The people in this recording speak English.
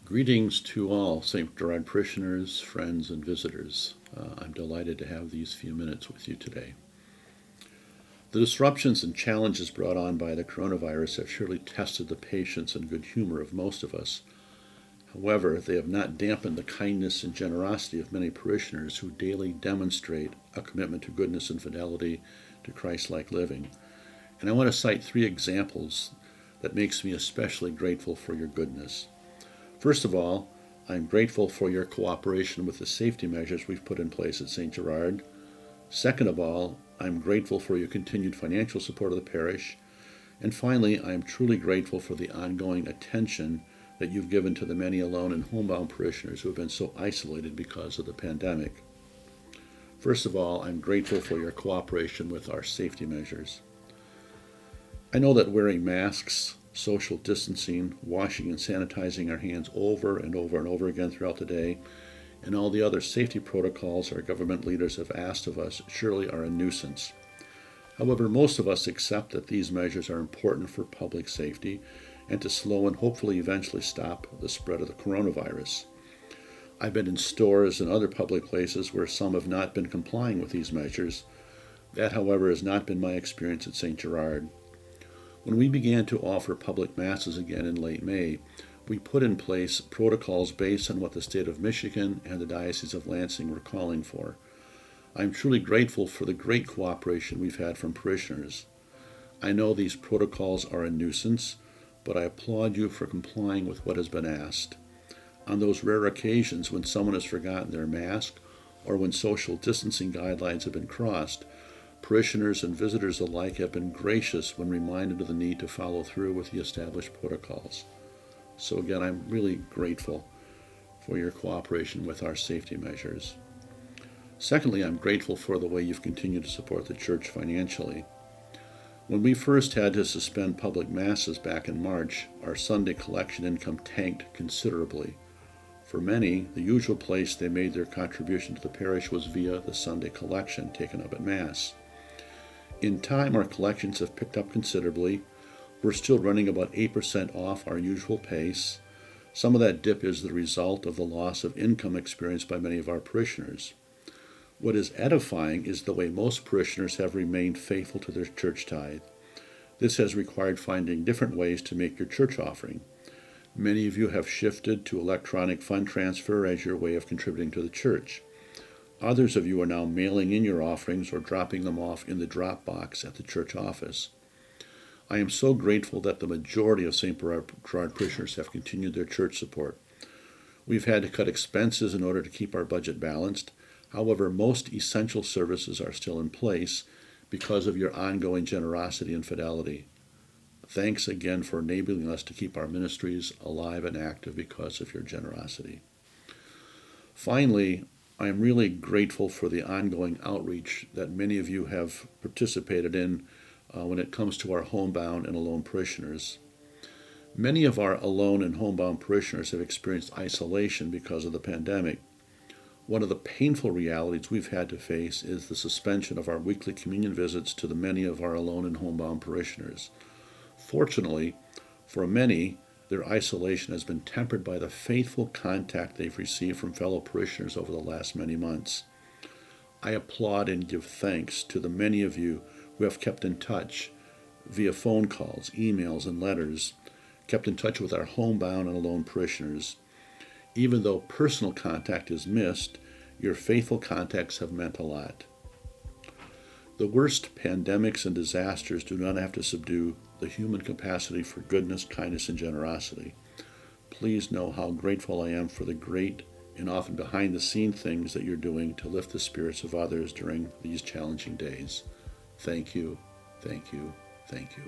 Greetings to all St. Gerard parishioners, friends, and visitors. I'm delighted to have these few minutes with you today. The disruptions and challenges brought on by the coronavirus have surely tested the patience and good humor of most of us. However, they have not dampened the kindness and generosity of many parishioners who daily demonstrate a commitment to goodness and fidelity to Christ-like living. And I want to cite 3 examples that makes me especially grateful for your goodness. First of all, I'm grateful for your cooperation with the safety measures we've put in place at St. Gerard. Second of all, I'm grateful for your continued financial support of the parish. And finally, I am truly grateful for the ongoing attention that you've given to the many alone and homebound parishioners who have been so isolated because of the pandemic. First of all, I'm grateful for your cooperation with our safety measures. I know that wearing masks, social distancing, washing and sanitizing our hands over and over and over again throughout the day, and all the other safety protocols our government leaders have asked of us surely are a nuisance. However, most of us accept that these measures are important for public safety and to slow and hopefully eventually stop the spread of the coronavirus. I've been in stores and other public places where some have not been complying with these measures. That, however, has not been my experience at St. Gerard. When we began to offer public masses again in late May, we put in place protocols based on what the state of Michigan and the Diocese of Lansing were calling for. I'm truly grateful for the great cooperation we've had from parishioners. I know these protocols are a nuisance, but I applaud you for complying with what has been asked. On those rare occasions when someone has forgotten their mask or when social distancing guidelines have been crossed, parishioners and visitors alike have been gracious when reminded of the need to follow through with the established protocols. So again, I'm really grateful for your cooperation with our safety measures. Secondly, I'm grateful for the way you've continued to support the church financially. When we first had to suspend public masses back in March, our Sunday collection income tanked considerably. For many, the usual place they made their contribution to the parish was via the Sunday collection taken up at Mass. In time, our collections have picked up considerably. We're still running about 8% off our usual pace. Some of that dip is the result of the loss of income experienced by many of our parishioners. What is edifying is the way most parishioners have remained faithful to their church tithe. This has required finding different ways to make your church offering. Many of you have shifted to electronic fund transfer as your way of contributing to the church. Others of you are now mailing in your offerings or dropping them off in the drop box at the church office. I am so grateful that the majority of St. Gerard parishioners have continued their church support. We've had to cut expenses in order to keep our budget balanced. However, most essential services are still in place because of your ongoing generosity and fidelity. Thanks again for enabling us to keep our ministries alive and active because of your generosity. Finally, I am really grateful for the ongoing outreach that many of you have participated in when it comes to our homebound and alone parishioners. Many of our alone and homebound parishioners have experienced isolation because of the pandemic. One of the painful realities we've had to face is the suspension of our weekly communion visits to the many of our alone and homebound parishioners. Fortunately, for many, their isolation has been tempered by the faithful contact they've received from fellow parishioners over the last many months. I applaud and give thanks to the many of you who have kept in touch via phone calls, emails, and letters, kept in touch with our homebound and alone parishioners. Even though personal contact is missed, your faithful contacts have meant a lot. The worst pandemics and disasters do not have to subdue the human capacity for goodness, kindness, and generosity. Please know how grateful I am for the great and often behind-the-scenes things that you're doing to lift the spirits of others during these challenging days. Thank you, thank you, thank you.